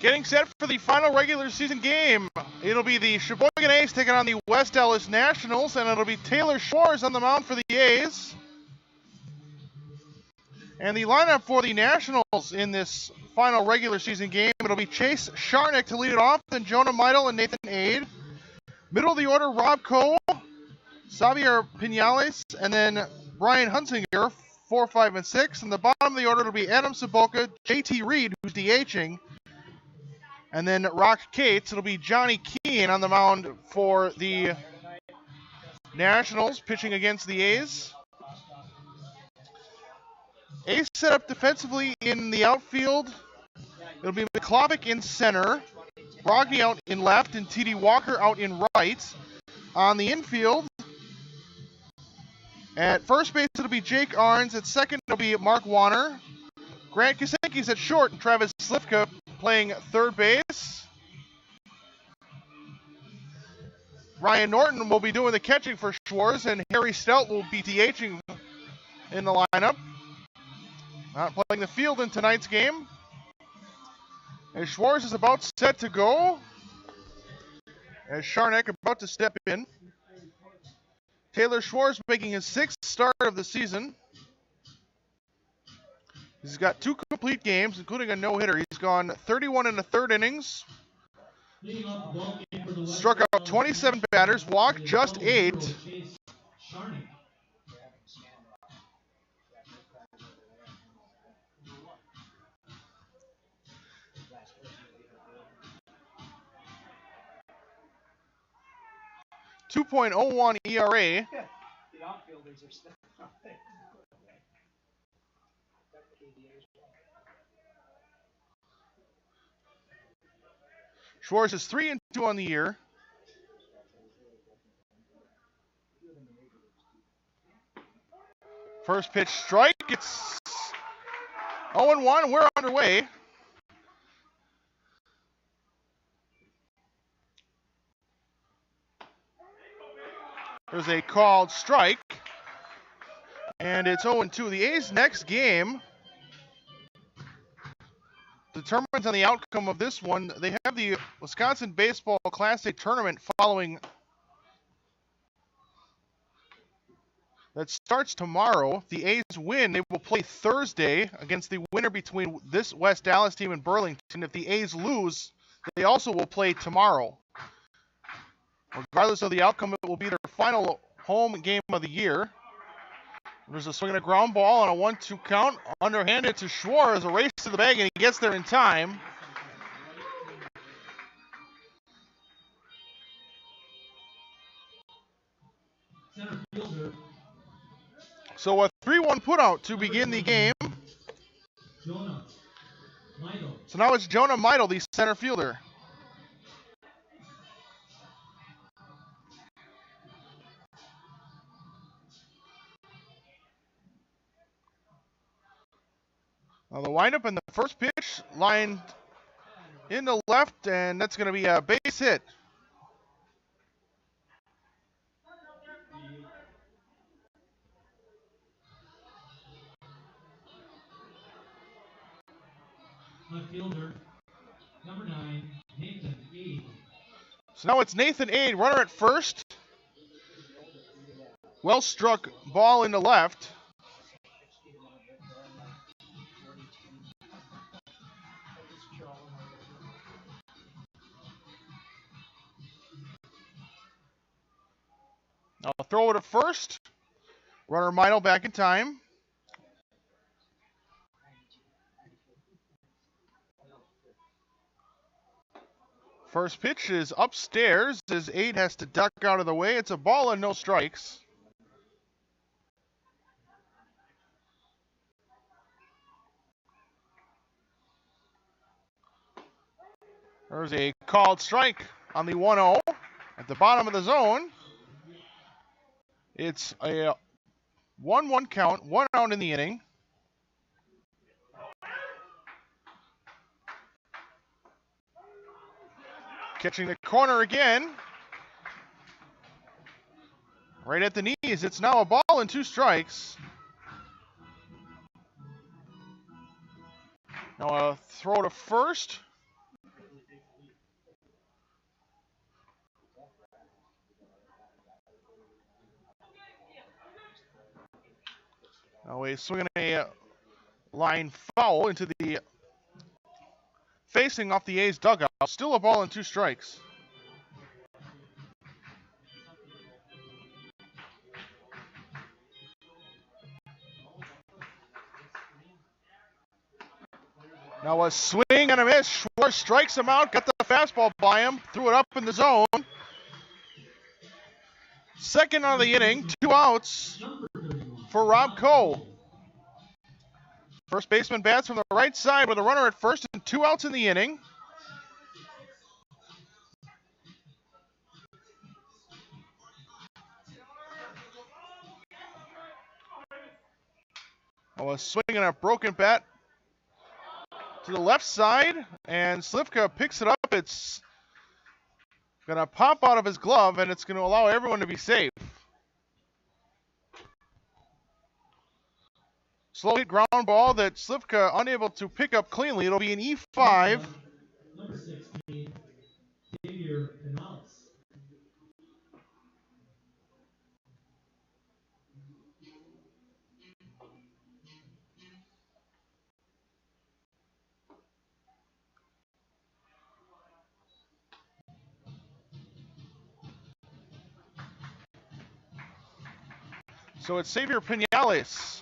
Getting set for the final regular season game. It'll be the Sheboygan A's taking on the West Dallas Nationals, and it'll be Taylor Schwartz on the mound for the A's. And the lineup for the Nationals in this final regular season game, it'll be Chase Sharnick to lead it off, then Jonah Meidel and Nathan Ade. Middle of the order, Rob Coe, Xavier Pinales, and then Brian Hunsinger, 4, 5, and 6. And the bottom of the order will be Adam Saboka, JT Reed, who's DHing, and then Rock Cates. It'll be Johnny Keane on the mound for the Nationals, pitching against the A's. A's set up defensively in the outfield. It'll be McClovic in center, Brogny out in left, and T.D. Walker out in right. On the infield, at first base, it'll be Jake Arns. At second, it'll be Mark Warner. Grant Kasenki's at short, and Travis Slivka playing third base. Ryan Norton will be doing the catching for Schwartz, and Harry Stout will be DHing in the lineup. Not playing the field in tonight's game. As Schwartz is about set to go, as Sharnick about to step in. Taylor Schwartz making his 6th start of the season. He's got 2 complete games, including a no-hitter. He's gone 31 1/3 innings. Struck out 27 batters, walked just 8. 2.01 ERA. The outfielders are still Schwartz is 3-2 on the year. First pitch strike. It's 0-1. We're underway. There's a called strike, and it's 0-2. The A's next game determines on the outcome of this one. They have the Wisconsin Baseball Class A tournament following. That starts tomorrow. If the A's win, they will play Thursday against the winner between this West Dallas team and Burlington. If the A's lose, they also will play tomorrow. Regardless of the outcome, it will be their final home game of the year. There's a swing and a ground ball on a 1-2 count. Underhanded to Schwartz, a race to the bag, and he gets there in time. center fielder. So a 3-1 putout to begin the game. Jonah Meidel. So now it's Jonah Meidel, the center fielder. Now the windup and the first pitch lined in the left, and that's going to be a base hit. Left fielder, number 9, Nathan Ade. So now it's Nathan Ade, runner at first. Well struck ball into left. I'll throw it at first. Runner Meidel back in time. First pitch is upstairs as Ade has to duck out of the way. It's a ball and no strikes. There's a called strike on the 1-0 at the bottom of the zone. It's a 1-1 count, 1 out in the inning. Catching the corner again. Right at the knees. It's now a ball and 2 strikes. Now a throw to first. Now he's swinging a line foul into the facing off the A's dugout. Still a ball and 2 strikes. Now a swing and a miss. Schwartz strikes him out, got the fastball by him, threw it up in the zone. Second of the inning, 2 outs for Rob Coe. First baseman bats from the right side with a runner at first and 2 outs in the inning. A swing and a broken bat to the left side, and Slivka picks it up. It's going to pop out of his glove, and it's going to allow everyone to be safe. Slow hit ground ball that Slivka unable to pick up cleanly. It'll be an E5. Number 16, Xavier Canales. So it's Xavier Pinales.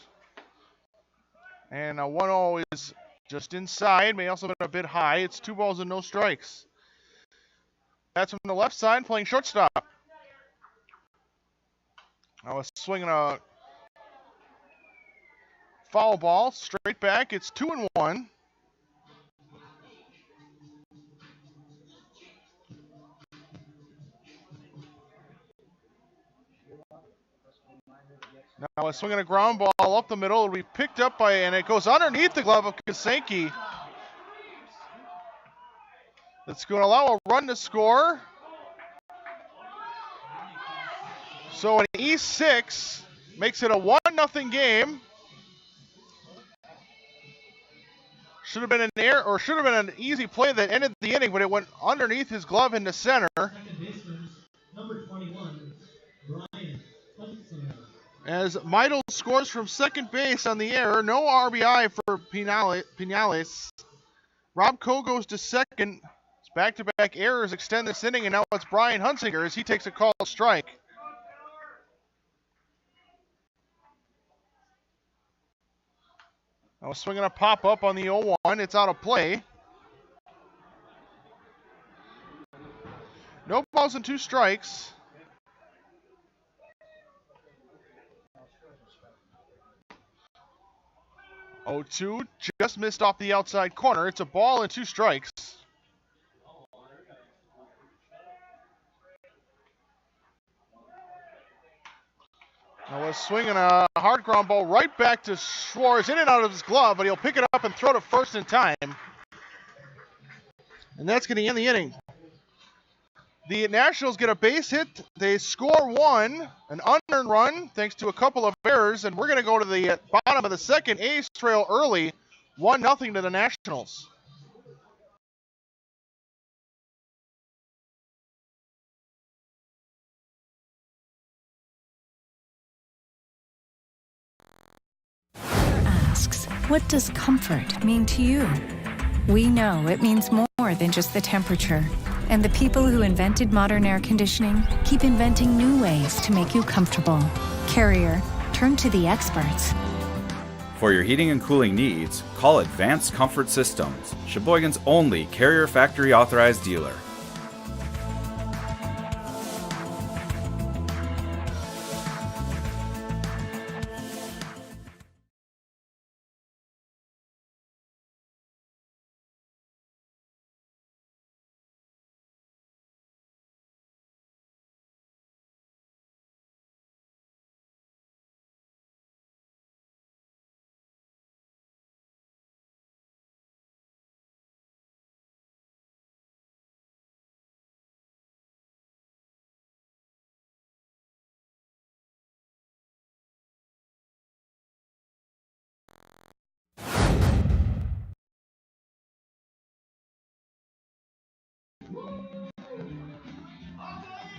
And a 1-0 is just inside. May also have been a bit high. It's 2 balls and no strikes. That's from the left side, playing shortstop. Now a swing and a foul ball, straight back. It's 2-1. Now a swing and a ground ball up the middle. It'll be picked up by, and it goes underneath the glove of Kasenki. That's going to allow a run to score. So an E6 makes it a 1-0 game. Should have been an error, or should have been an easy play that ended the inning, but it went underneath his glove into center. Second baseman, number 21, Brian Huntzinger. As Meidel scores from second base on the error, no RBI for Pinales. Rob Coe goes to second. Back-to-back errors extend this inning, and now it's Brian Huntzinger as he takes a called strike. Now a swing and a pop-up on the 0-1. It's out of play. No balls and 2 strikes. Oh, 2 just missed off the outside corner. It's a ball and 2 strikes. Now a swing and a hard ground ball right back to Schwartz, in and out of his glove, but he'll pick it up and throw to first in time. And that's going to end the inning. The Nationals get a base hit. They score 1, an unearned run, thanks to a couple of errors, and we're going to go to the bottom of the second. A's trail early, 1-0 to the Nationals. Asks, what does comfort mean to you? We know it means more than just the temperature. And the people who invented modern air conditioning keep inventing new ways to make you comfortable. Carrier, turn to the experts. For your heating and cooling needs, call Advanced Comfort Systems, Sheboygan's only Carrier factory authorized dealer.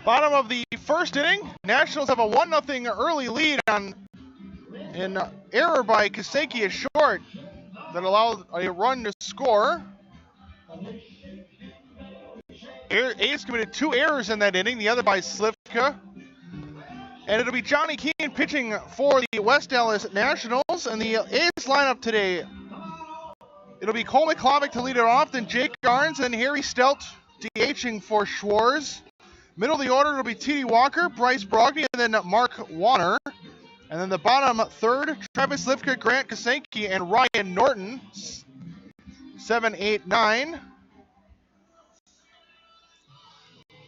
Bottom of the first inning, Nationals have a 1-0 early lead on An error by Kaseki is short that allowed a run to score. A's committed 2 errors in that inning, the other by Slivka. And it'll be Johnny Keane pitching for the West Dallas Nationals. And the A's lineup today, it'll be Cole McClavick to lead it off, then Jake Garnes and Harry Stelt DHing for Schwartz. Middle of the order, it'll be T.D. Walker, Bryce Brogdon, and then Mark Warner. And then the bottom third, Travis Slivka, Grant Kasenke, and Ryan Norton. 7, 8, 9.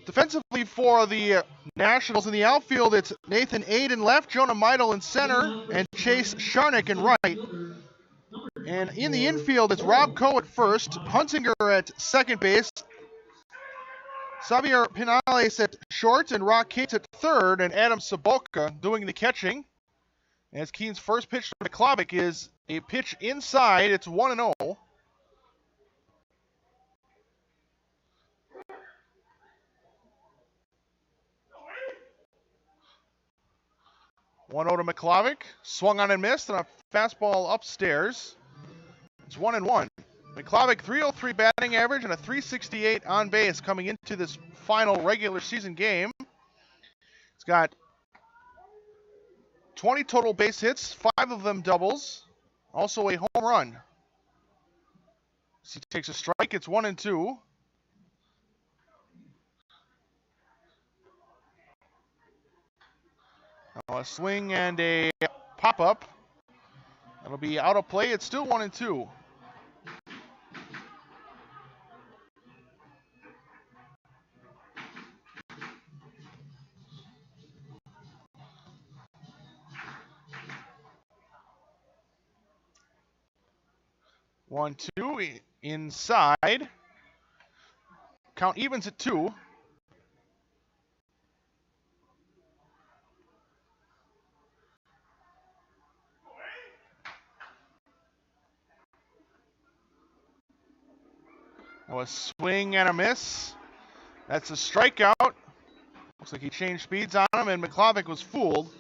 Defensively for the Nationals in the outfield, it's Nathan Ade in left, Jonah Meidel in center, and Chase Sharnick in right. And in the infield, it's Rob Coe at first, Hunsinger at second base, Xavier Pinales at short, and Rock Cates at third, and Adam Saboka doing the catching. As Keene's first pitch to McClavick is a pitch inside, it's 1-0. 1-0 to McClavick. Swung on and missed, and a fastball upstairs. It's 1-1. McClavick, 303 batting average and a 368 on base coming into this final regular season game. He's got 20 total base hits, 5 of them doubles. Also a home run. As he takes a strike, it's 1-2. Now a swing and a pop-up. That'll be out of play. It's still 1-2. One, two, inside. Count evens at 2. Now a swing and a miss. That's a strikeout. Looks like he changed speeds on him, and McClavick was fooled.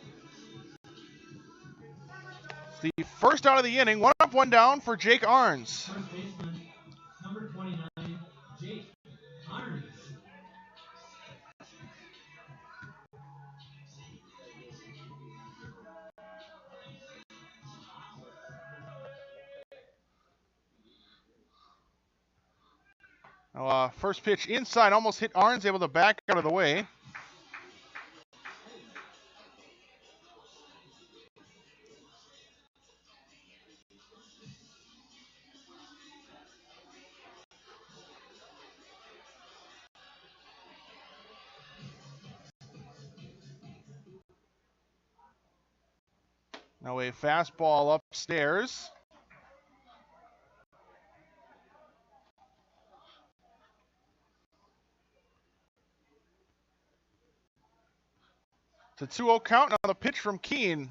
It's the first out of the inning. 1 up, 1 down for Jake Arns. First baseman, number 29, Jake Arns. Now, first pitch inside, almost hit Arns, able to back out of the way. Now a fastball upstairs. It's a 2-0 count. Now the pitch from Keene.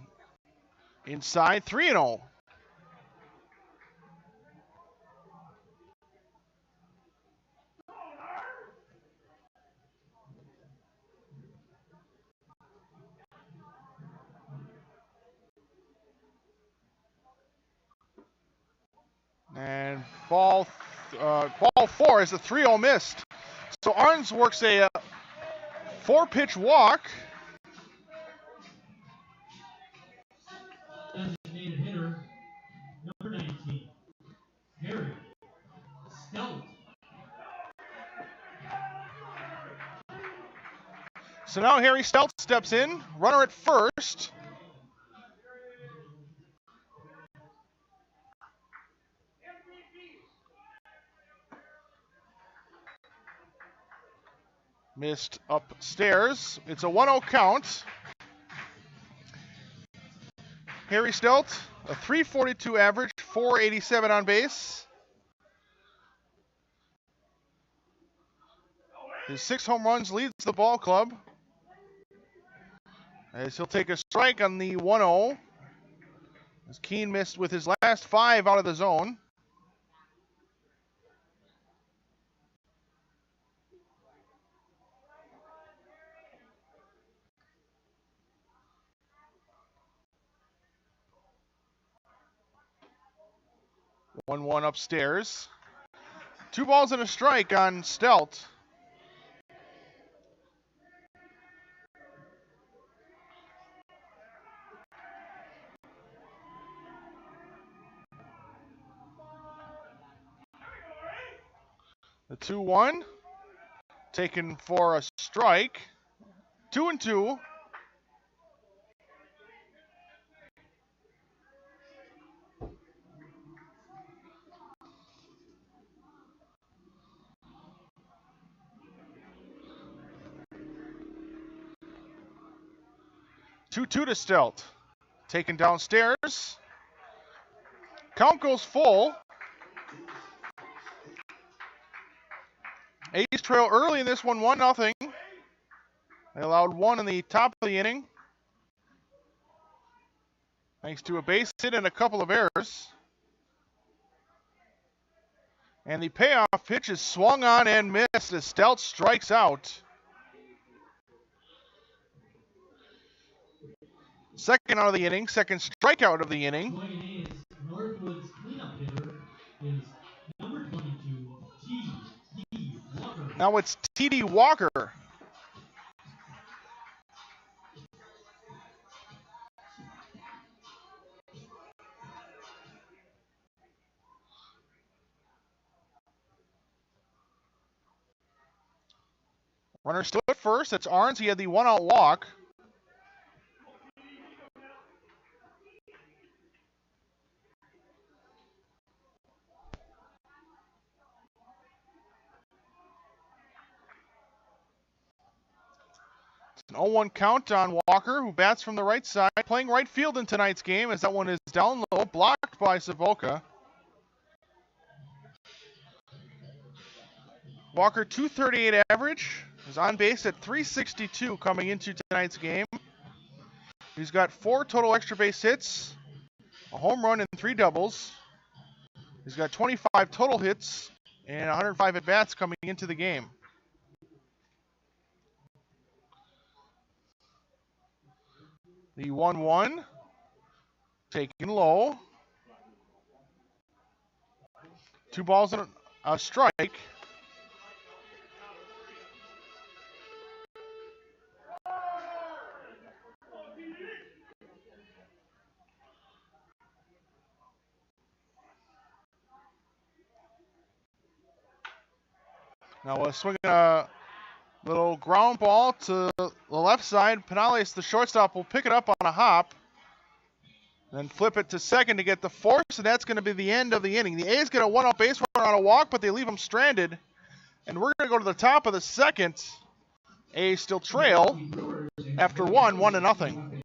Inside, 3-0. And ball 4 is a 3-0 missed. So Arns works a 4-pitch walk. Designated hitter, number 19, Harry Stelt. So now Harry Stelt steps in, runner at first. Missed upstairs. It's a 1-0 count. Harry Stelt, a 342 average, 487 on base. His 6 home runs leads the ball club. As he'll take a strike on the 1-0. As Keene missed with his last 5 out of the zone. 1-1 upstairs. 2 balls and a strike on Stelt. The 2-1 taken for a strike. 2-2. Two to Stelt. Taken downstairs. Count goes full. A's trail early in this one, 1-0. They allowed 1 in the top of the inning, thanks to a base hit and a couple of errors. And the payoff pitch is swung on and missed as Stelt strikes out. Second out of the inning, second strikeout of the inning. Sheboygan A's Northwoods cleanup hitter is number 22, T.D. Walker. Now it's T.D. Walker. Runner still at first. That's Arns. He had the 1-out walk. It's an 0-1 count on Walker, who bats from the right side, playing right field in tonight's game as that one is down low, blocked by Savoca. Walker, .238 average, is on base at .362 coming into tonight's game. He's got 4 total extra base hits, a home run, and 3 doubles. He's got 25 total hits and 105 at-bats coming into the game. The 1-1, taken low. 2 balls and a strike. Now we're swinging a little ground ball to the left side. Penales, the shortstop, will pick it up on a hop. Then flip it to second to get the force, and that's going to be the end of the inning. The A's get a 1-out base runner on a walk, but they leave him stranded. And we're going to go to the top of the second. A's still trail after 1-0.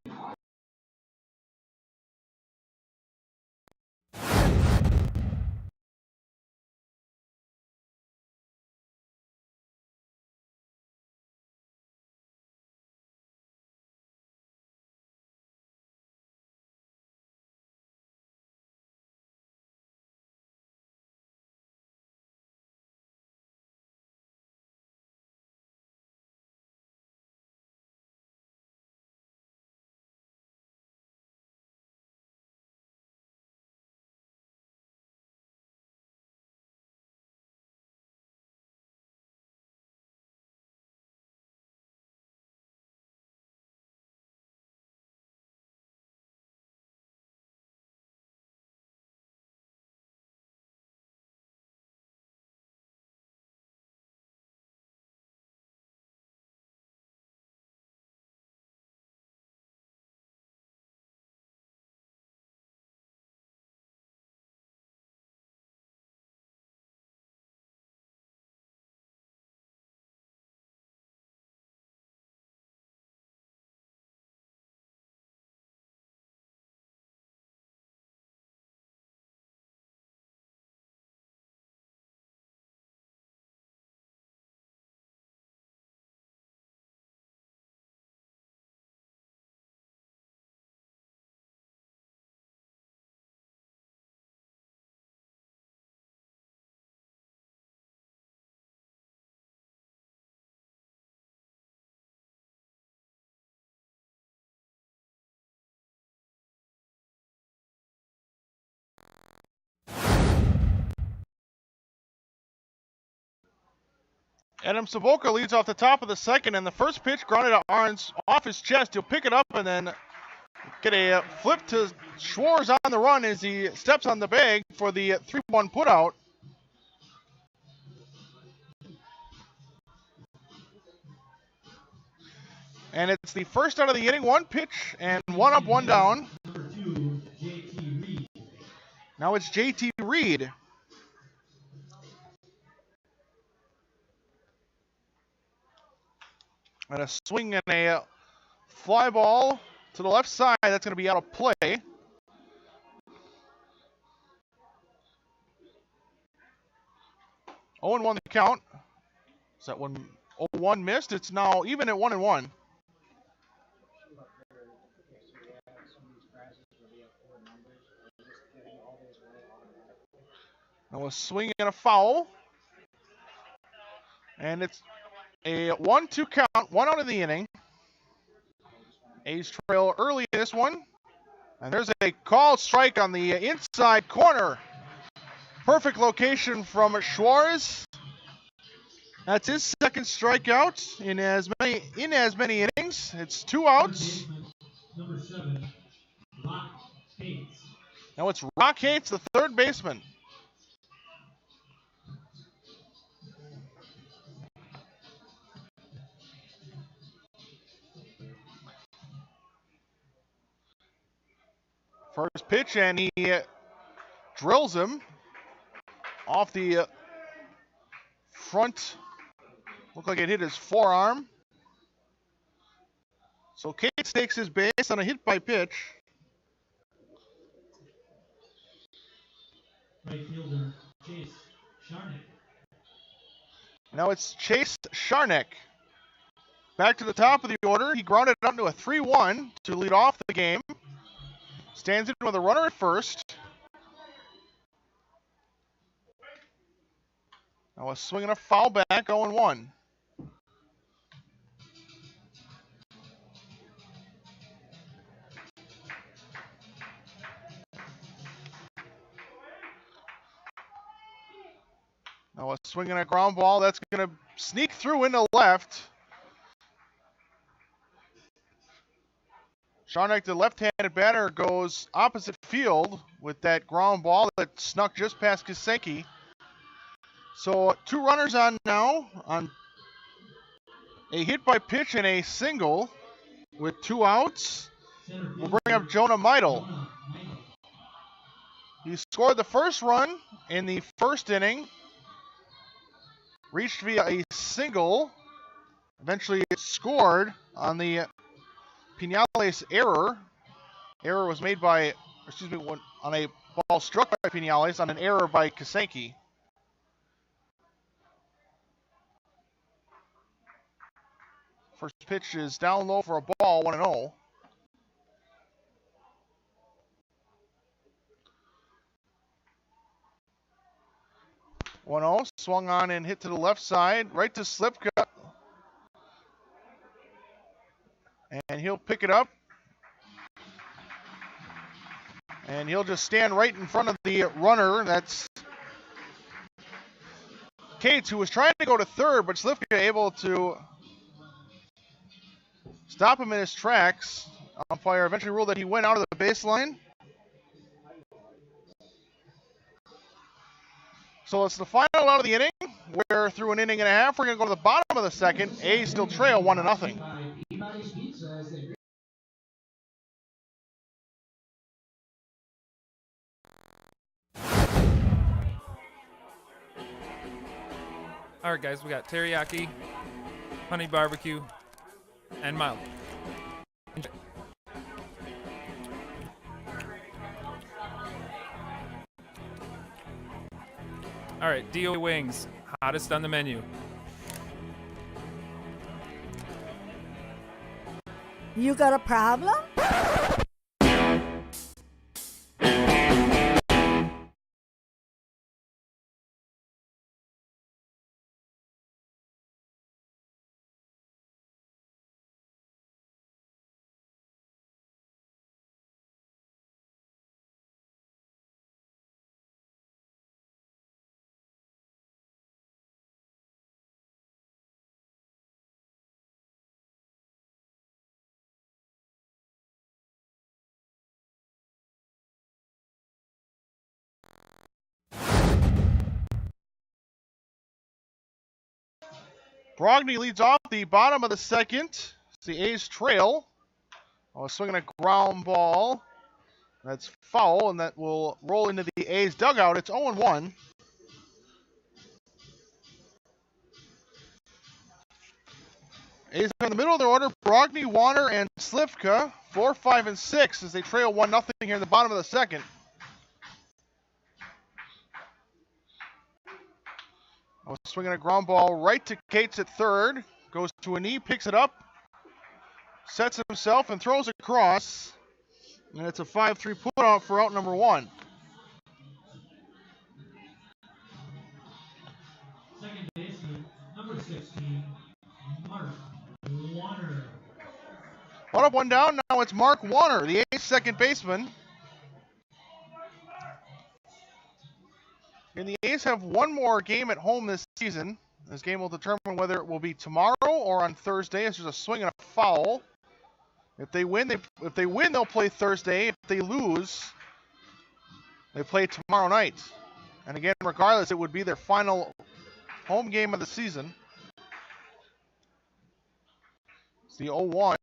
Adam Savoca leads off the top of the second, and the first pitch grounded to Arns off his chest. He'll pick it up and then get a flip to Schwartz on the run as he steps on the bag for the 3-1 putout. And it's the first out of the inning, one pitch and one up, one down. Number 2, J.T. Reed. Now it's J.T. Reed. And a swing and a fly ball to the left side. That's going to be out of play. Oh, and 1 the count. Is that one 0-1 missed? It's now even at 1-1. Now a swing and a foul. And it's a 1-2 count, 1 out of the inning. A's trail early in this one. And there's a called strike on the inside corner. Perfect location from Schwartz. That's his second strikeout in as many innings. It's 2 outs. Number 7, Rock Hates. Now it's Rock Hates, the third baseman. First pitch, and he drills him off the front. Looked like it hit his forearm. So Cates takes his base on a hit by pitch. Right fielder, Chase Sharnick. Now it's Chase Sharnick. Back to the top of the order. He grounded out into a 3-1 to lead off the game. Stands in with a runner at first. Now a swing and a foul back, 0-1. Now a swing and a ground ball. That's going to sneak through into left. Sharnick, the left-handed batter, goes opposite field with that ground ball that snuck just past Kisenki. So 2 runners on now on a hit by pitch and a single with 2 outs. We'll bring up Jonah Meidel. He scored the first run in the first inning. Reached via a single. Eventually it scored on the Pinales error. Error was made by, on a ball struck by Pinales on an error by Kisenki. First pitch is down low for a ball, 1-0. Swung on and hit to the left side, right to Slipka. And he'll pick it up. And he'll just stand right in front of the runner. That's Cates, who was trying to go to third, but Slipka able to stop him in his tracks. Umpire eventually ruled that he went out of the baseline. So it's the final out of the inning, where through an inning and a half, we're going to go to the bottom of the second. A's still trail 1-0. All right, guys, we got teriyaki, honey barbecue, and mild. Enjoy. All right, DOA wings, hottest on the menu. You got a problem? Brogny leads off the bottom of the second. It's the A's trail. Swinging a ground ball. That's foul, and that will roll into the A's dugout. It's 0-1. A's in the middle of their order. Brogny, Warner, and Slivka. 4, 5, and 6 as they trail 1-0 here in the bottom of the second. Swinging a ground ball right to Cates at third. Goes to a knee, picks it up, sets himself, and throws across. And it's a 5-3 put-out for out number 1. Second baseman, number 16, Mark Warner. One up, one down. Now it's Mark Warner, the A's second baseman. And the A's have one more game at home this season. This game will determine whether it will be tomorrow or on Thursday. It's just a swing and a foul. If they win, they'll play Thursday. If they lose, they play tomorrow night. And again, regardless, it would be their final home game of the season. It's the 0-1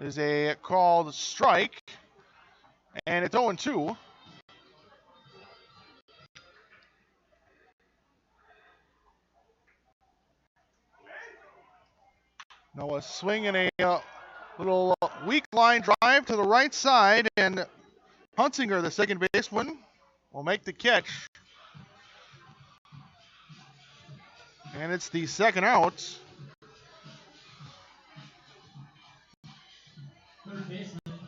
is a called strike, and it's 0-2. Now a swing and a little weak line drive to the right side, and Hunsinger, the second baseman, will make the catch. And it's the second out. Third baseman,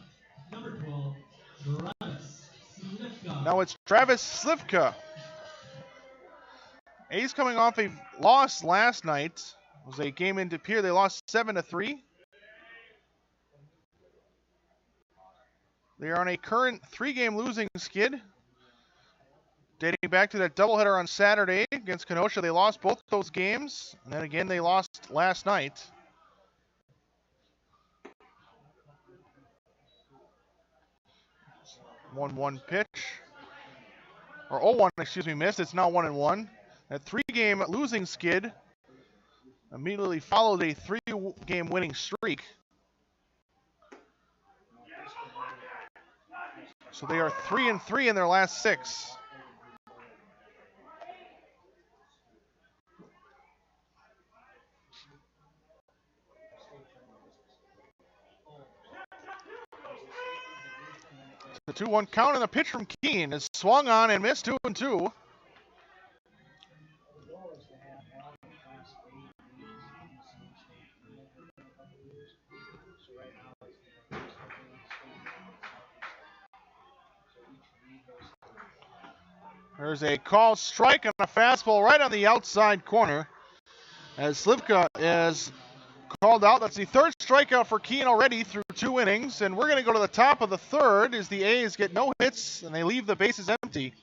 number 12, Travis Slivka. Now it's Travis Slivka. A's coming off a loss last night. It was a game in De Pere. They lost 7-3. They are on a current 3-game losing skid. Dating back to that doubleheader on Saturday against Kenosha, they lost both those games. And then again, they lost last night. One pitch. Or 0-1, excuse me, missed. It's now 1-1. That 3-game losing skid immediately followed a 3-game winning streak. So they are 3-3 in their last 6. The 2-1 count, and the pitch from Keene is swung on and missed 2-2. There's a called strike and a fastball right on the outside corner as Slivka is called out. That's the third strikeout for Keene already through 2 innings. And we're going to go to the top of the third as the A's get no hits and they leave the bases empty.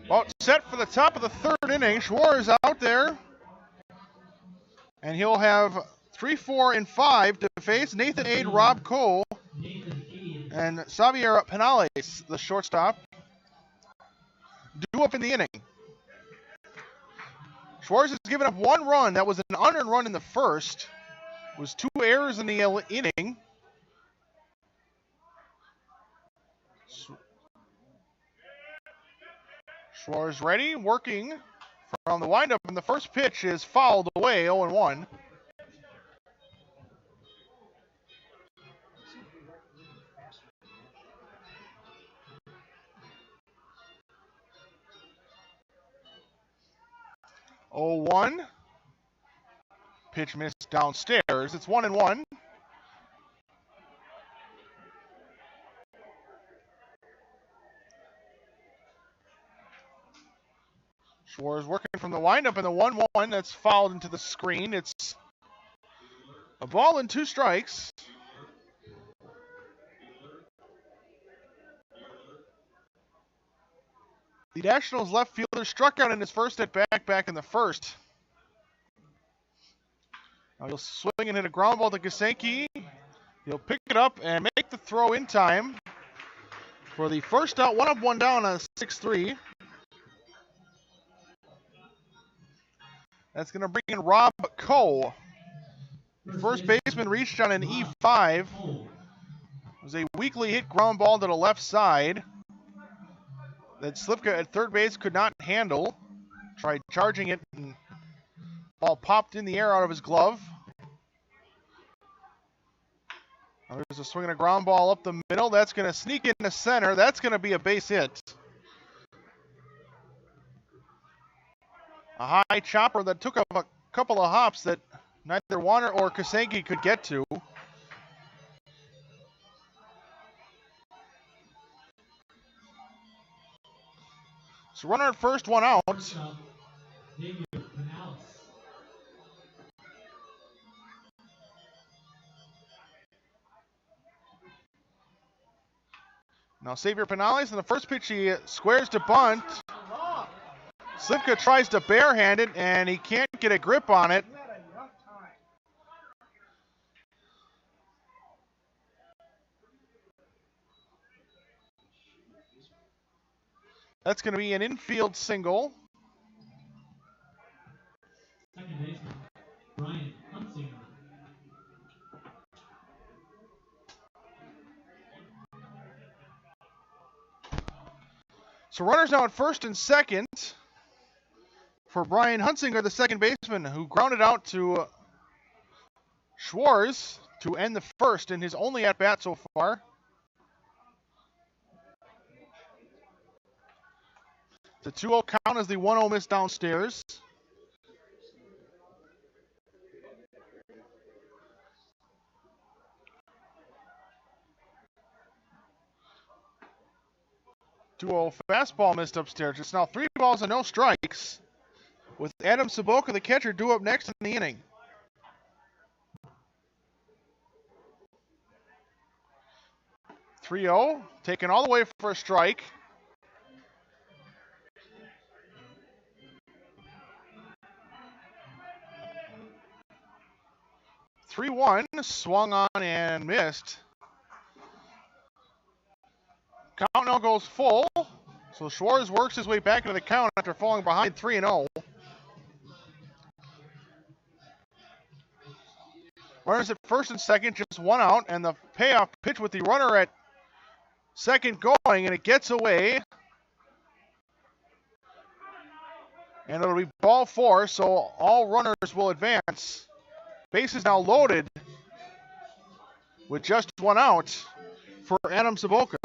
About set for the top of the third inning. Schwartz out there. And he'll have 3, 4, and 5 to face Nathan Ade, Rob Cole, and Xavier Penales, the shortstop, due up in the inning. Schwartz has given up 1 run. That was an unearned run in the first. It was 2 errors in the inning. Schwartz ready, working from the windup, and the first pitch is fouled away, 0-1. Pitch missed downstairs. It's 1-1. Schwartz working from the windup, and the 1-1 that's fouled into the screen. It's a ball and 2 strikes. The Nationals left fielder struck out in his first at bat back in the first. Now he'll swing and hit a ground ball to Kasenki. He'll pick it up and make the throw in time for the first out. 1 up, 1 down on 6-3. That's going to bring in Rob Coe. The first baseman reached on an E5. It was a weakly hit ground ball to the left side that Slivka at third base could not handle. Tried charging it, and ball popped in the air out of his glove. Now there's a swing and a ground ball up the middle. That's going to sneak into center. That's going to be a base hit. A high chopper that took up a couple of hops that neither Warner or Kasenki could get to. So runner at first, 1 out. Now Xavier Penales, and the first pitch he squares to bunt. Slivka tries to barehand it, and he can't get a grip on it. That's going to be an infield single. Second baseman, Brian Hunsinger. So runners now at first and second for Brian Hunsinger, the second baseman, who grounded out to Schwartz to end the first in his only at-bat so far. The 2-0 count as the 1-0 miss downstairs. Fastball missed upstairs. It's now 3 balls and no strikes, with Adam Saboka, the catcher, due up next in the inning. (3-0), taken all the way for a strike. (3-1), swung on and missed. Count now goes full, so Schwartz works his way back into the count after falling behind 3-0. Runners at first and second, just 1 out, and the payoff pitch with the runner at second going, and it gets away. And it'll be ball 4, so all runners will advance. Bases now loaded with just 1 out for Adam Saboka.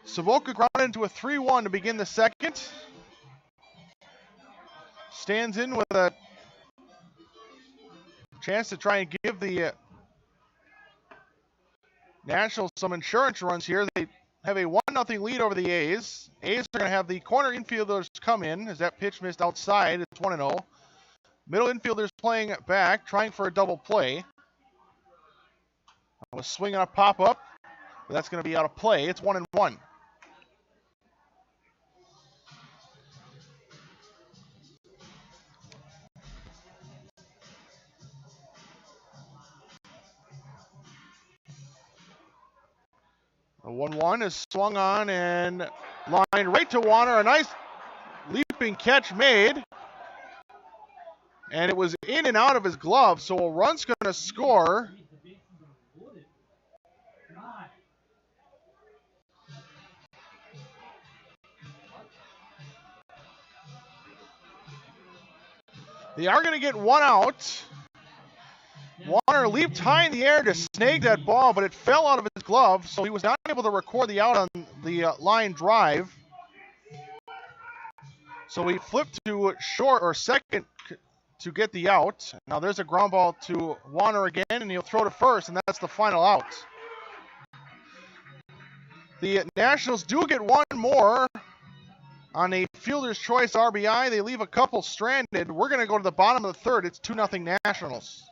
Saboka grounded into a 3-1 to begin the second. Stands in with a chance to try and give the Nationals some insurance runs here. They have a 1-0 lead over the A's. A's are going to have the corner infielders come in as that pitch missed outside. It's 1-0. Middle infielders playing back, trying for a double play. A swing and a pop-up. But that's going to be out of play. It's 1-1. A 1-1 is swung on and lined right to Warner. A nice leaping catch made. And it was in and out of his glove, so a run's going to score. They are going to get one out. Warner leaped high in the air to snag that ball, but it fell out of his glove, so he was not able to record the out on the line drive. So he flipped to short or second to get the out. Now there's a ground ball to Warner again, and he'll throw to first, and that's the final out. The Nationals do get one more on a fielder's choice RBI. They leave a couple stranded. We're going to go to the bottom of the third. It's 2-0 Nationals.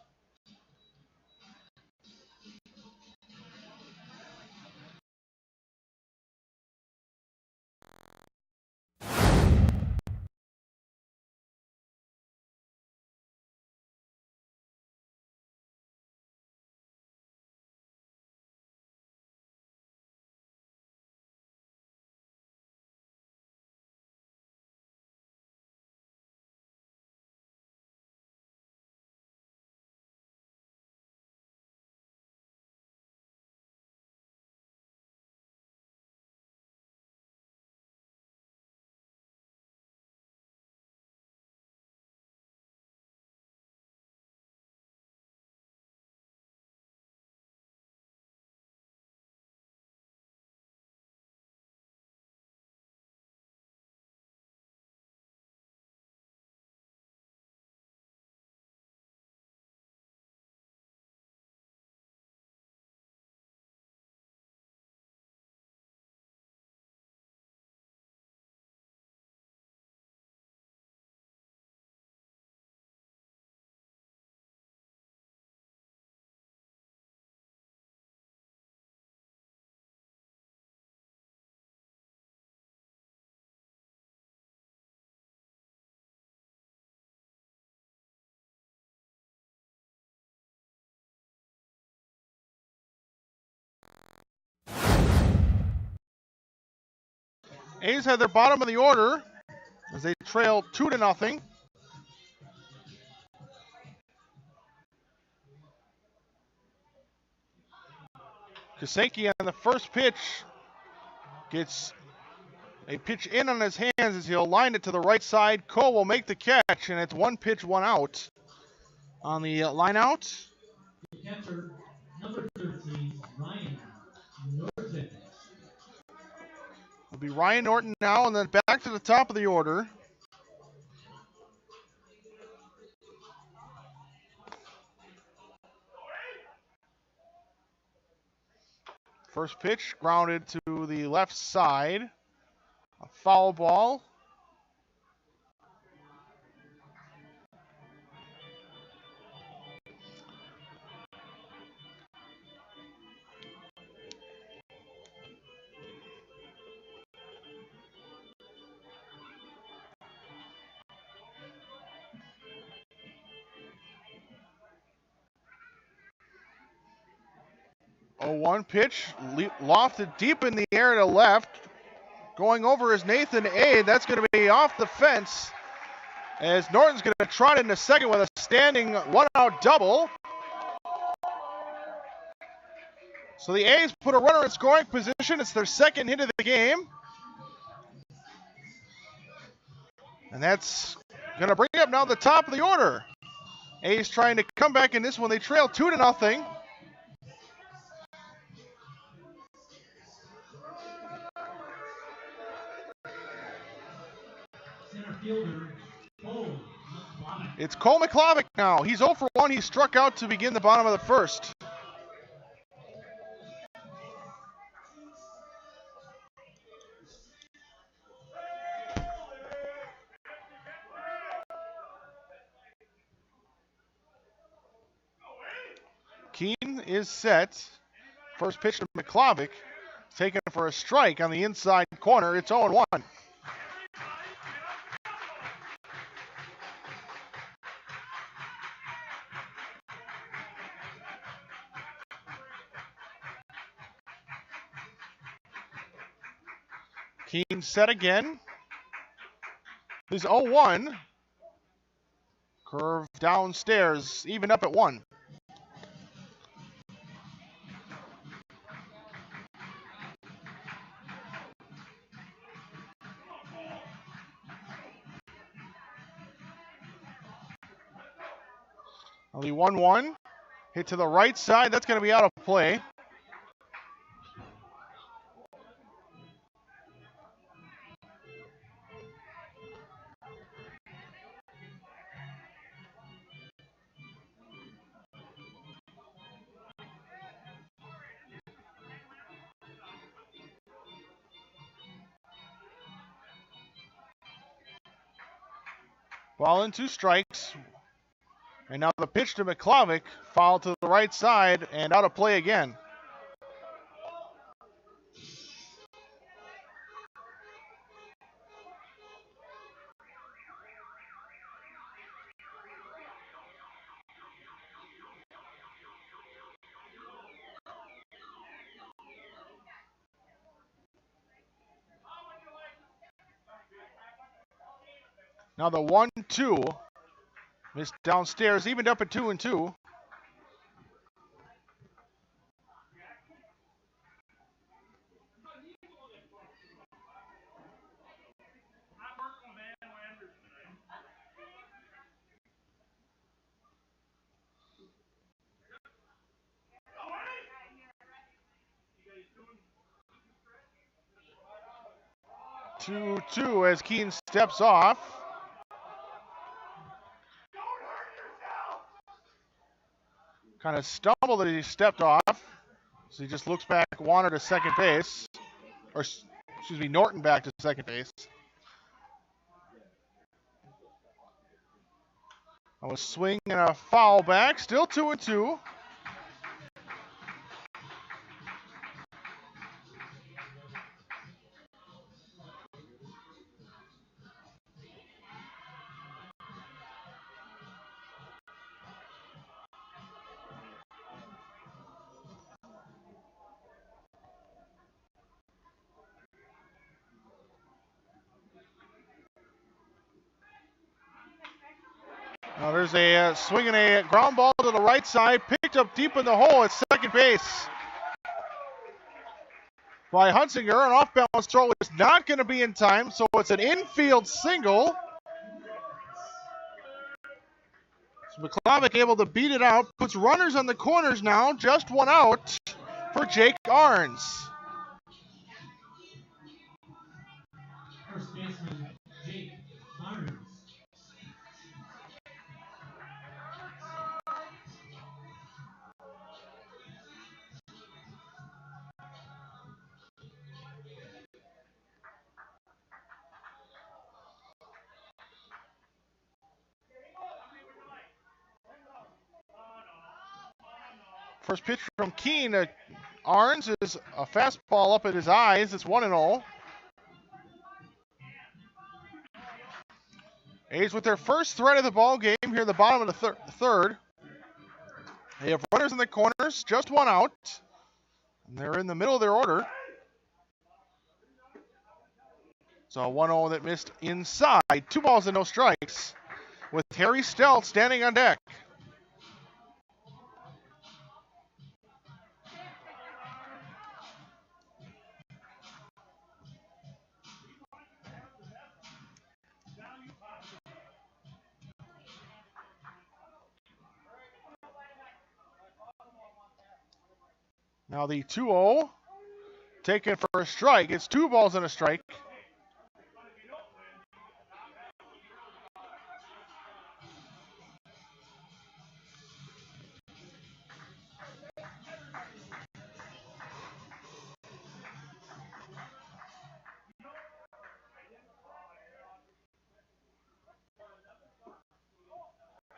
A's had their bottom of the order as they trail 2-0. Kasenki on the first pitch gets a pitch in on his hands as he'll line it to the right side. Cole will make the catch, and it's one pitch, one out. On the line out, The catcher, number 13, Ryan Norton. it'll be Ryan Norton now, and then back to the top of the order. First pitch grounded to the left side. A foul ball. A 1 pitch, lofted deep in the air to left. Going over is Nathan A. That's going to be off the fence as Norton's going to trot into second with a standing one-out double. So the A's put a runner in scoring position. It's their second hit of the game. And that's going to bring up now the top of the order. A's trying to come back in this one. They trail 2-0. Center fielder, Cole McClomick. It's Cole McClomick now. He's 0 for 1. He struck out to begin the bottom of the first. Keene is set First pitch to McClavic. Taken for a strike on the inside corner. It's 0-1. Keene set again. He's 0-1. Curve downstairs, even up at 1. Only 1-1. Hit to the right side. That's going to be out of play. Ball and 2 strikes. And now the pitch to McClavic, foul to the right side and out of play again. Now the 1-2. Missed downstairs, evened up at 2-2. Two as Keene steps off. Kind of stumbled that he stepped off. So he just looks back, Warner to second base. Or, excuse me, Norton back to second base. A swing and a foul back. Still 2-2. Now there's a swing and a ground ball to the right side, picked up deep in the hole at second base by Hunsinger. An off-balance throw is not going to be in time, so it's an infield single. So McClavic able to beat it out, puts runners on the corners now, just 1 out for Jake Arns. First baseman Jake Arns. First pitch from Keene to Arns is a fastball up at his eyes. It's 1-0. A's with their first threat of the ball game here at the bottom of the third. They have runners in the corners, just 1 out. And they're in the middle of their order. So a 1-0 that missed inside. 2 balls and no strikes with Harry Stelz standing on deck. Now the 2-0 taken for a strike. It's 2 balls and a strike.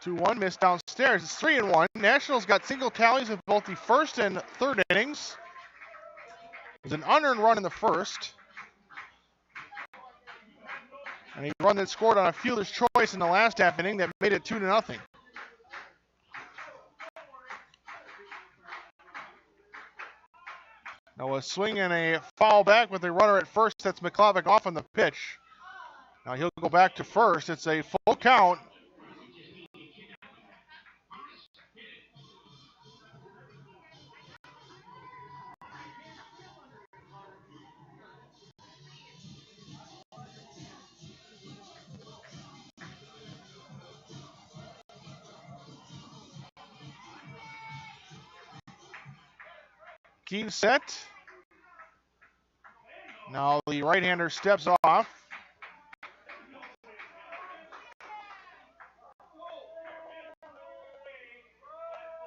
Two one missed downstairs. It's 3-1. Nationals got single tallies of both the first and third innings. There's an unearned run in the first. And a run that scored on a fielder's choice in the last half inning that made it 2-0. Now a swing and a foul back with a runner at first. That's McClavic off on the pitch. Now he'll go back to first. It's a full count. Keen set. Now the right-hander steps off.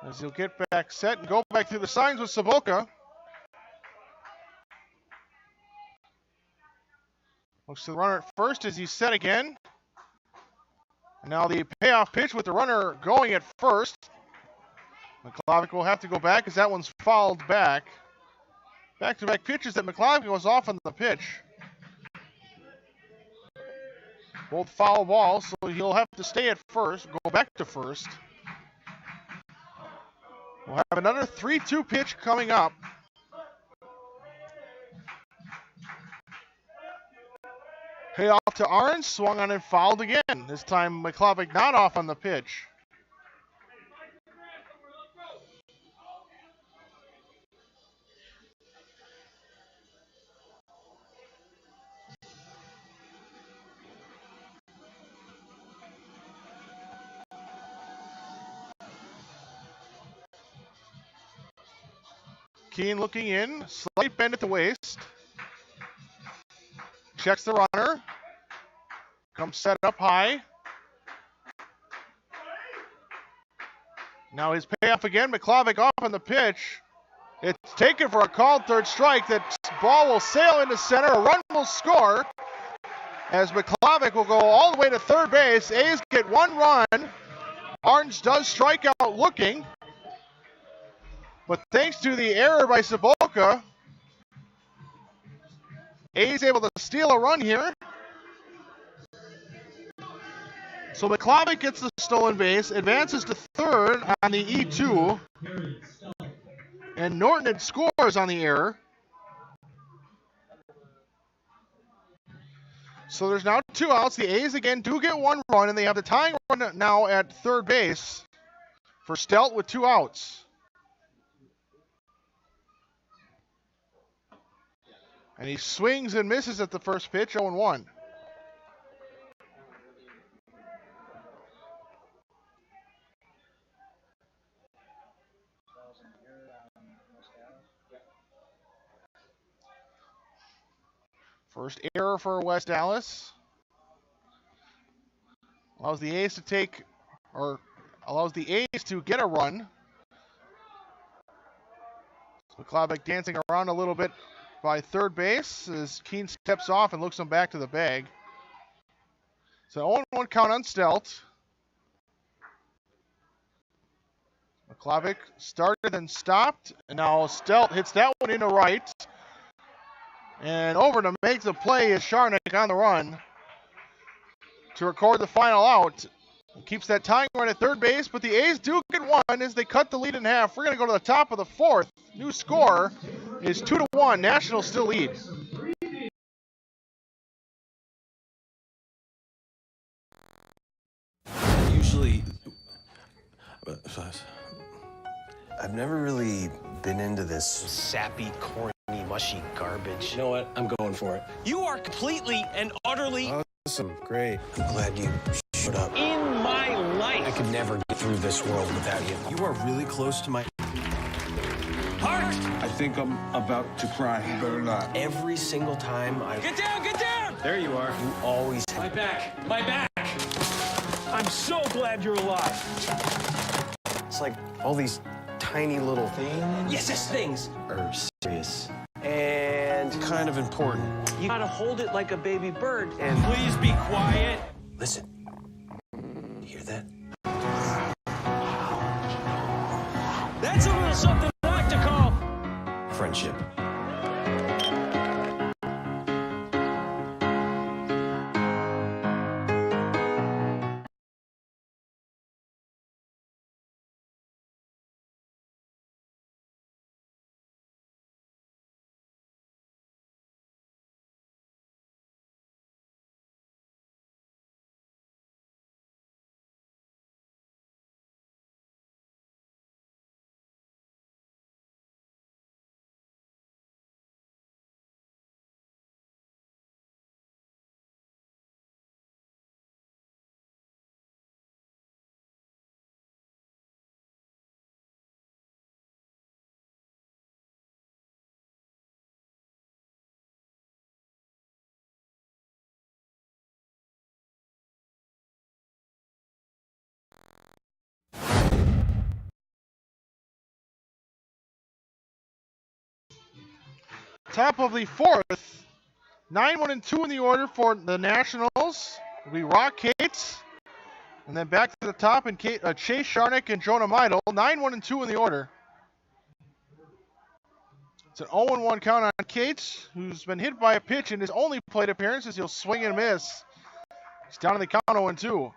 As he'll get back set and go back through the signs with Sheboygan. Looks to the runner at first as he's set again. And now the payoff pitch with the runner going at first. McClavic will have to go back as that one's fouled back. Back-to-back pitches that McClavic goes off on the pitch. Both foul balls, so he'll have to stay at first, go back to first. We'll have another 3-2 pitch coming up. Payoff to Orange, swung on and fouled again. This time McClavic not off on the pitch. Keane looking in, slight bend at the waist. Checks the runner. Comes set up high. Now his payoff again, McClavic off on the pitch. It's taken for a called third strike. That ball will sail into center. A run will score as McClavic will go all the way to third base. A's get one run. Orange does strike out looking. But thanks to the error by Sheboygan, A's able to steal a run here. So McClavic gets the stolen base, advances to third on the E2, and Norton scores on the error. So there's now 2 outs. The A's again do get 1 run, and they have the tying run now at third base for Stelt with 2 outs. And he swings and misses at the first pitch, 0-1. First error for West Dallas. Allows the A's to get a run. McClavic dancing around a little bit by third base as Keene steps off and looks him back to the bag. So 0-1 count on Stelt. McClavic started and stopped, and now Stelt hits that one into right. And over to make the play is Sharnick on the run to record the final out. Keeps that tying run at third base, but the A's do get one as they cut the lead in half. We're going to go to the top of the fourth. New score is 2-1. Nationals still lead. Usually, I've never really been into this sappy, corny, mushy garbage. You know what? I'm going for it. You are completely and utterly Awesome. Great. I'm glad you showed up. In my life. I could never get through this world without you. You are really close to my heart. I think I'm about to cry. You better not. Every single time I Get down, get down! there you are. You always My back, my back. I'm so glad you're alive. It's like all these tiny little things. Yes, things. Are serious and kind of important. You gotta hold it like a baby bird. And Please be quiet. listen. You hear that? That's a little something I like to call Friendship. Top of the fourth. 9-1-2 in the order for the Nationals. It'll be Rock Cates. And then back to the top and Chase Sharnick and Jonah Meidel. 9-1-2 in the order. It's an 0-1 count on Cates, who's been hit by a pitch in his only plate appearances. He'll swing and miss. He's down to the count 0-2.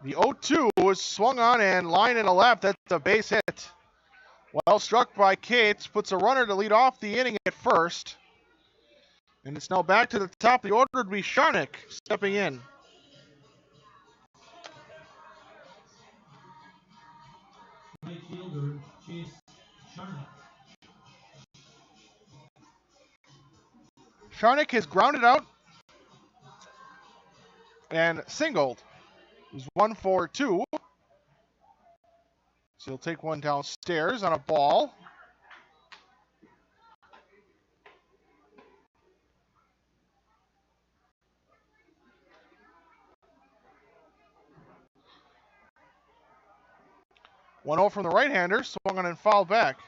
The 0-2 was swung on and line in a left. That's a base hit. Well struck by Cates, puts a runner to lead off the inning at first. And it's now back to the top. The order would be Sharnick stepping in. Right fielder Chase Sharnick. Sharnick has grounded out and singled. He's 1-4-2. So he'll take one downstairs on a ball. One 0 from the right-hander, swung on and fouled back.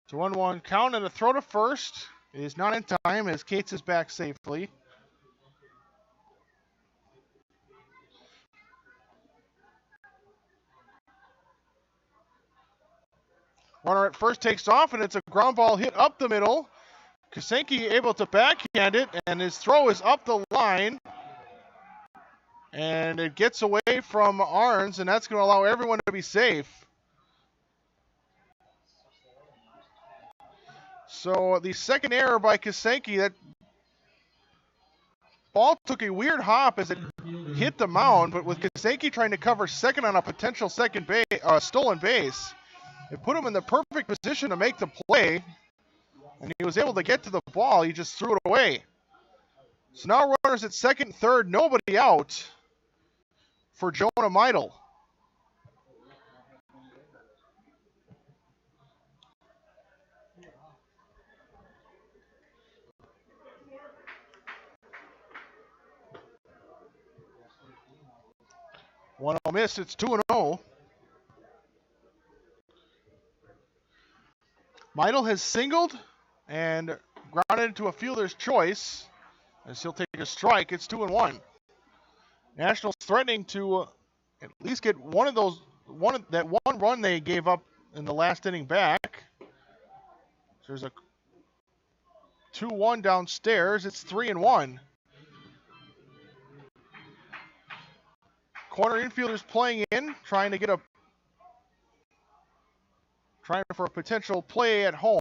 It's a 1-1 count and a throw to first. It is not in time as Cates is back safely. Runner at first takes off, and it's a ground ball hit up the middle. Kasenki able to backhand it, and his throw is up the line. And it gets away from Arns, and that's going to allow everyone to be safe. So the second error by Kasenki, that ball took a weird hop as it hit the mound, but with Kasenki trying to cover second on a potential second base, stolen base, it put him in the perfect position to make the play, and he was able to get to the ball. He just threw it away. So now runners at second, third, nobody out for Jonah Meidel. One miss, it's 2-0. Meidel has singled and grounded into a fielder's choice as he'll take a strike. It's 2-1. Nationals threatening to at least get that one run they gave up in the last inning back. There's a 2-1 downstairs. It's 3-1. Corner infielders playing in, trying for a potential play at home.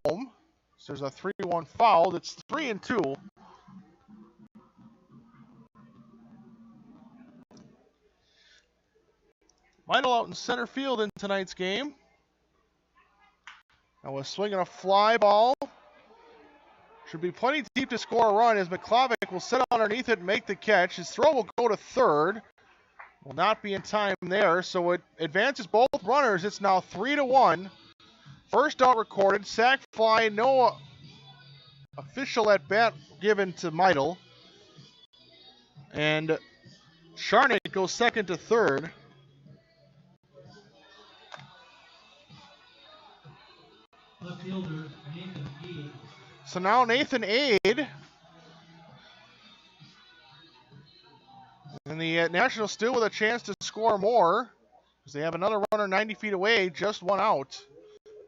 So there's a 3-1 foul. It's 3-2. Meidel out in center field in tonight's game. Now was swinging a fly ball. Should be plenty deep to score a run as McClavick will sit underneath it and make the catch. His throw will go to third. Will not be in time there, so it advances both runners. It's now 3-1. First out recorded, sac fly, no official at bat given to Meidel. And Sharnick goes second to third. Left fielder Nathan Aid. So now Nathan Aid. And the Nationals still with a chance to score more, because they have another runner 90 feet away, just one out.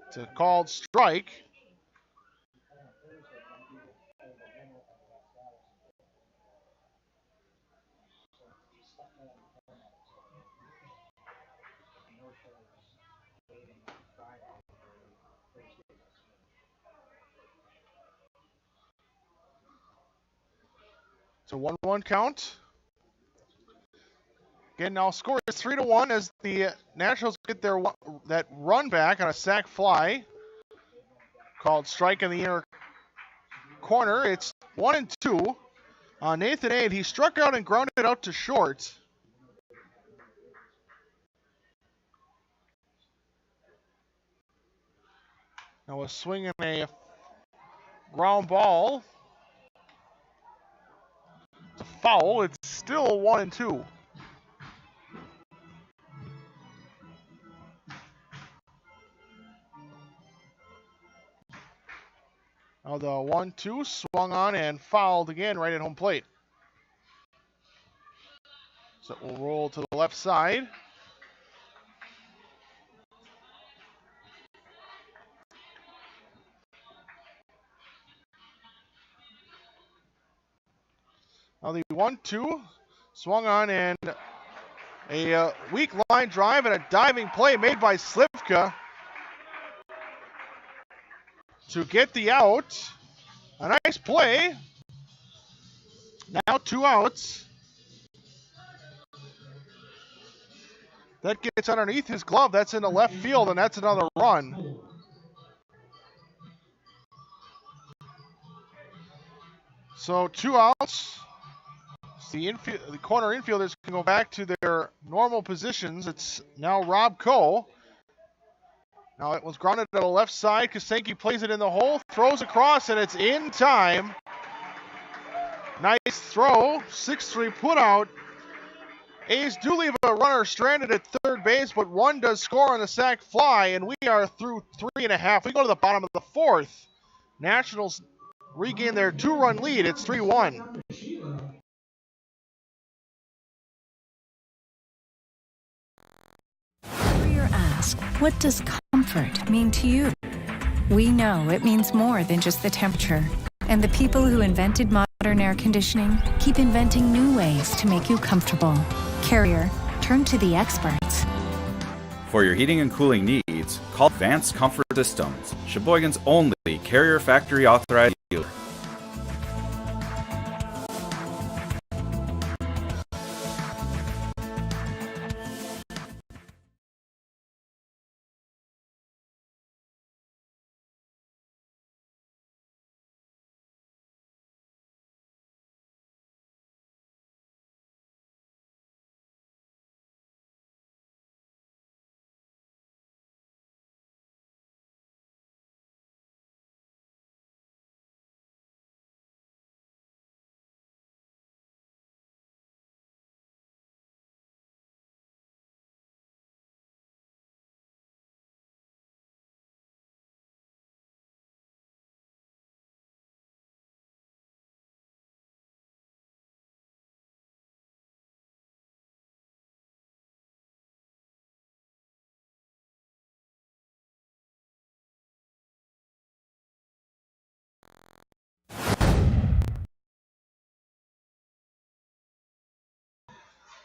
It's a called strike. It's a 1-1 count. Again, now score is 3-1 as the Nationals get that run back on a sac fly. Called strike in the inner corner. It's 1-2 on Nathan Aid. He struck out and grounded out to short. Now a swing and a ground ball. It's a foul. It's still 1-2. Now the 1-2 swung on and fouled again right at home plate. So it will roll to the left side. Now the 1-2 swung on and a weak line drive and a diving play made by Slivka to get the out. A nice play. Now 2 outs. That gets underneath his glove. That's in the left field, and that's another run. So 2 outs. The corner infielders can go back to their normal positions. It's now Rob Coe. Now it was grounded to the left side. Kasenki plays it in the hole, throws across, and it's in time. Nice throw. 6-3 put out. A's do leave a runner stranded at third base, but one does score on the sac fly, and we are through 3.5. We go to the bottom of the 4th. Nationals regain their 2-run lead. It's 3-1. Ask, what does comfort mean to you? We know it means more than just the temperature. And the people who invented modern air conditioning keep inventing new ways to make you comfortable. Carrier, turn to the experts. For your heating and cooling needs, call Advanced Comfort Systems, Sheboygan's only Carrier Factory authorized dealer.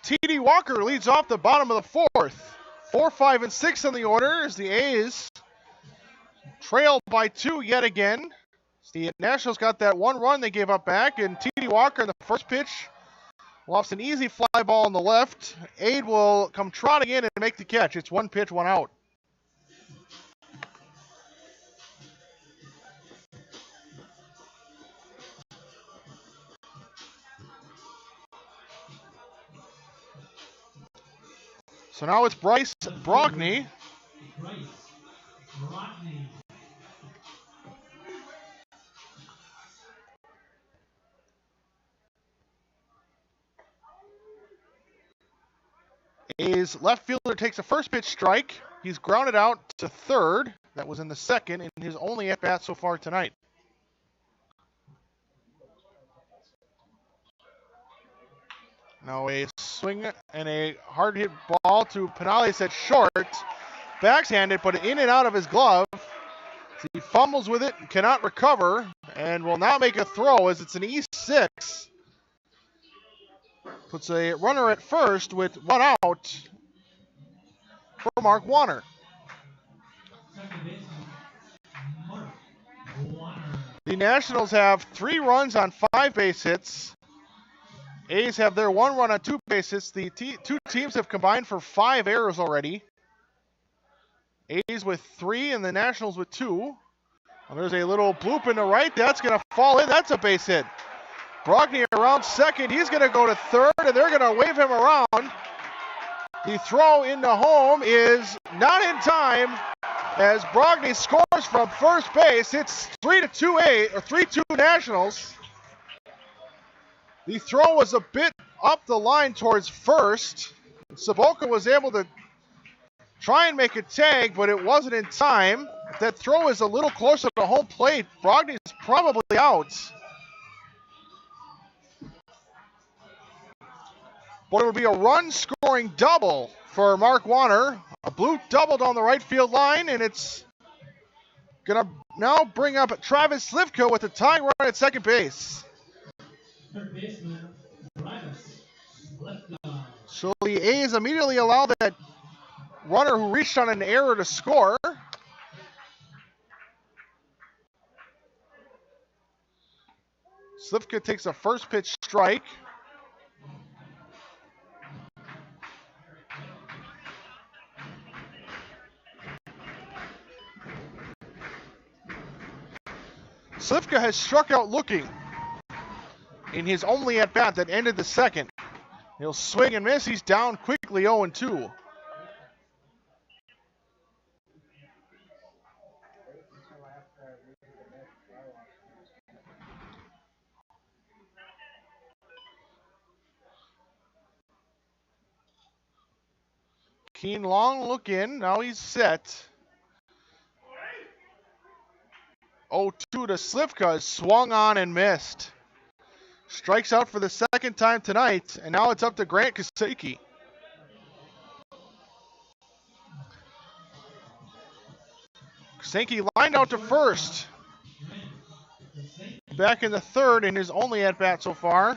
T.D. Walker leads off the bottom of the 4th. 4, 5, and 6 on the order as the A's trail by 2 yet again. The Nationals got that 1 run they gave up back, and T.D. Walker in the first pitch lofts an easy fly ball on the left. Aid will come trotting in and make the catch. It's 1 pitch, 1 out. So now it's Bryce Brockney. A's left fielder takes a first pitch strike. He's grounded out to third. That was in the second in his only at-bat so far tonight. Now a swing and a hard hit ball to Penales at short. Backhanded, but in and out of his glove. He fumbles with it, cannot recover, and will now make a throw as it's an E6. Puts a runner at first with 1 out for Mark Warner. The Nationals have 3 runs on 5 base hits. A's have their 1 run on 2 base hits. The 2 teams have combined for 5 errors already. A's with 3 and the Nationals with 2. Well, there's a little bloop in the right. That's going to fall in. That's a base hit. Brogny around second. He's going to go to third, and they're going to wave him around. The throw into home is not in time as Brogny scores from first base. It's 3-2 Nationals. The throw was a bit up the line towards first. Sheboygan was able to try and make a tag, but it wasn't in time. If that throw is a little closer to home plate, Brogny's probably out. But it would be a run-scoring double for Mark Warner. A blue double down the right field line, and it's going to now bring up Travis Slivka with the tying run at second base. Third baseman, Travis Slivka. So the A's immediately allow that runner who reached on an error to score. Slivka takes a first pitch strike. Slivka has struck out looking in his only at-bat that ended the second. He'll swing and miss. He's down quickly 0-2. Keen long look in. Now he's set. 0-2 to Slivka, swung on and missed. Strikes out for the second time tonight, and now it's up to Grant Kaseki. Kaseki lined out to first. Back in the third in his only at-bat so far.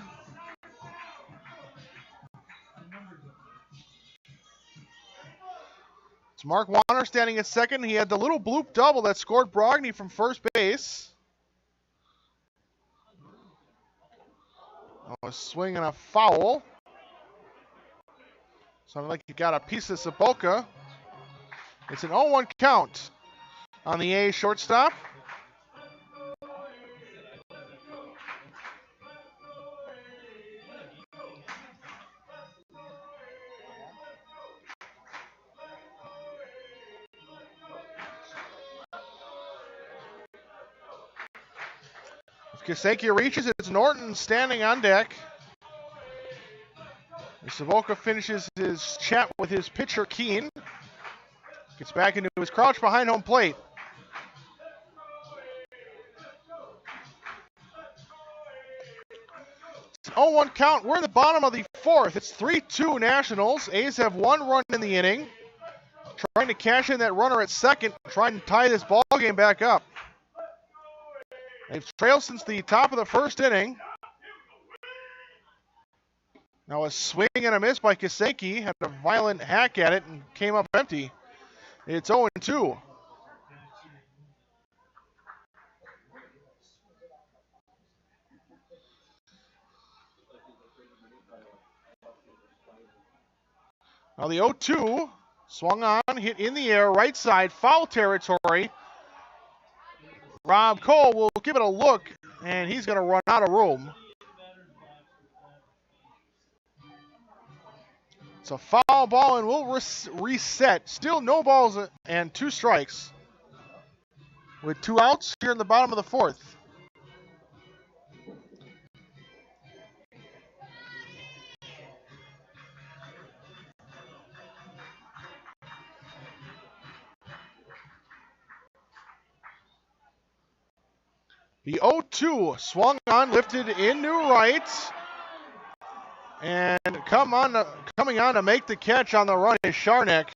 It's Mark Warner standing at second. He had the little bloop double that scored Brogny from first base. Oh, a swing and a foul. Sounded like he got a piece of Sheboygan. It's an 0-1 count on the A shortstop. Kaseki reaches, it's Norton standing on deck. Sheboygan finishes his chat with his pitcher Keene. Gets back into his crouch behind home plate. It's an 0-1 count. We're in the bottom of the fourth. It's 3-2 Nationals. A's have one run in the inning. Trying to cash in that runner at second, trying to tie this ball game back up. They've trailed since the top of the first inning. Now a swing and a miss by Kaseki. Had a violent hack at it and came up empty. It's 0-2. Now the 0-2 swung on, hit in the air, right side, foul territory. Rob Cole will give it a look, and he's going to run out of room. It's a foul ball, and we'll reset. Still no balls and 2 strikes with 2 outs here in the bottom of the fourth. The 0-2 swung on, lifted into right, and coming on to make the catch on the run is Sharnik.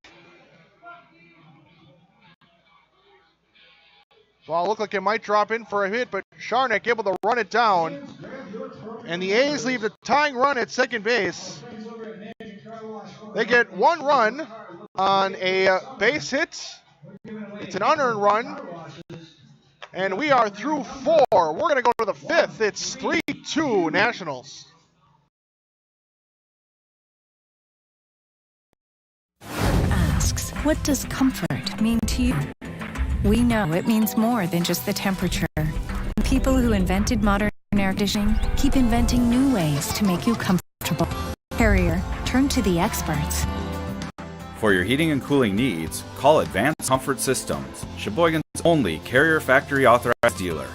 Ball looked like it might drop in for a hit, but Sharnik able to run it down. And the A's leave the tying run at second base. They get 1 run on a base hit. It's an unearned run. And we are through 4. We're going to go to the 5th. It's 3-2 Nationals. Asks, what does comfort mean to you? We know it means more than just the temperature. People who invented modern air conditioning keep inventing new ways to make you comfortable. Carrier, turn to the experts. For your heating and cooling needs, call Advanced Comfort Systems, Sheboygan's only Carrier Factory authorized dealer.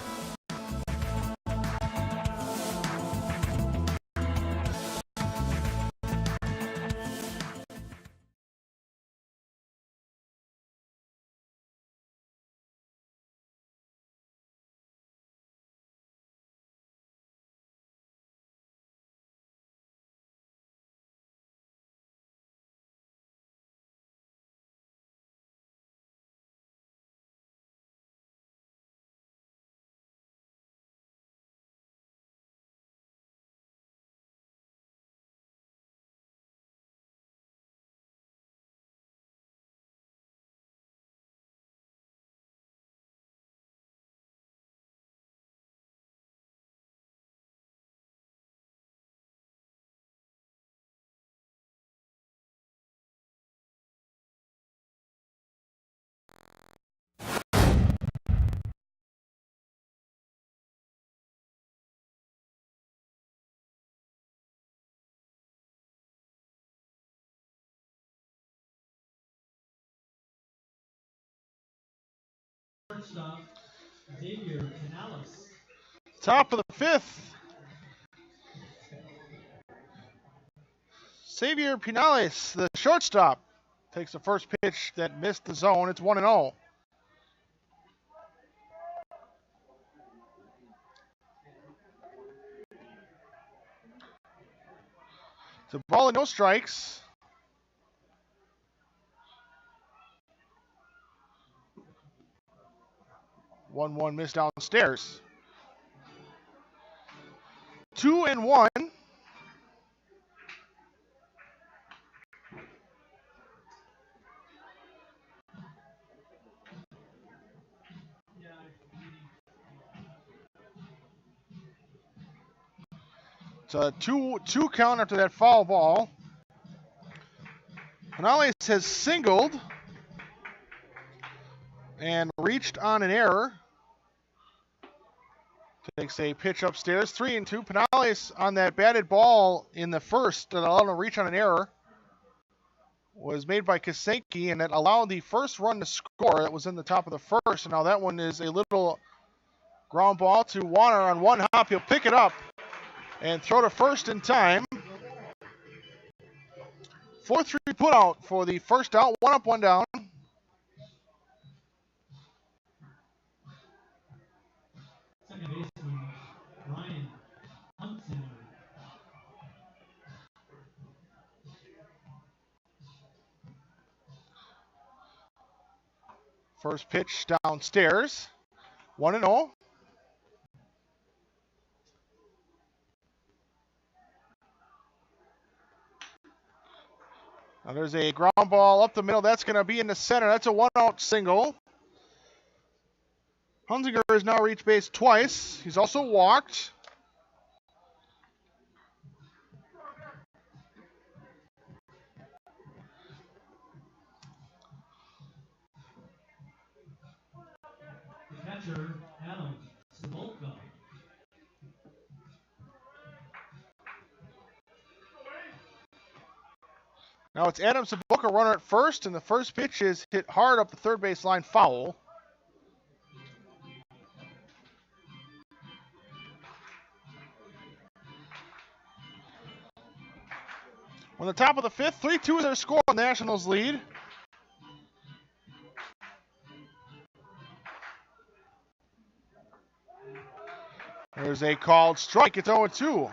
Shortstop, Xavier Canales. Top of the fifth. Xavier Pinales, the shortstop, takes the first pitch that missed the zone. It's 1-0. It's a ball and no strikes. 1-1 miss downstairs. 2-1. It's a 2-2 count after that foul ball. Canales has singled and reached on an error. Takes a pitch upstairs, 3-2. Pinales on that batted ball in the first that allowed him to reach on an error was made by Kasenki, and that allowed the first run to score. That was in the top of the first, and now that one is a little ground ball to Warner on one hop. He'll pick it up and throw to first in time. 4-3 put out for the first out, 1 up, 1 down. Second baseman, Ryan Huntsinger. First pitch downstairs, 1-0. Now there's a ground ball up the middle. That's going to be in the center. That's a 1-out single. Hunsinger has now reached base twice. He's also walked. The catcher, Adam Cibulka. Now it's Adam Cibulka, runner at first, and the first pitch is hit hard up the third base line, foul. On the top of the fifth, 3-2 is their score. Nationals lead. There's a called strike. It's 0-2.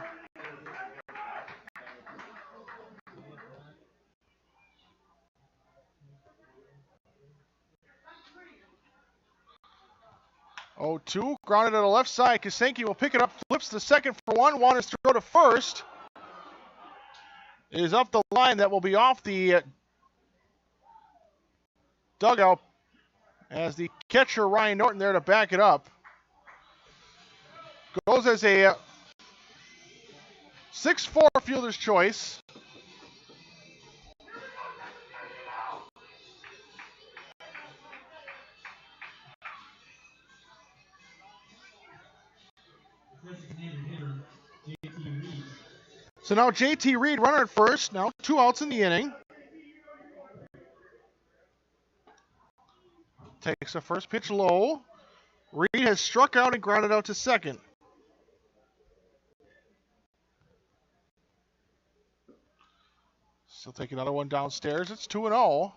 Oh, 2, grounded to the left side. Kasenki will pick it up, flips the second for one. Wanted to throw to first. Is up the line. That will be off the dugout as the catcher, Ryan Norton, there to back it up. Goes as a 6-4 fielder's choice. designated hitter, J.T. Reed. So now J.T. Reed, runner at first. Now 2 outs in the inning. Takes the first pitch low. Reed has struck out and grounded out to second. So take another one downstairs. It's 2-0.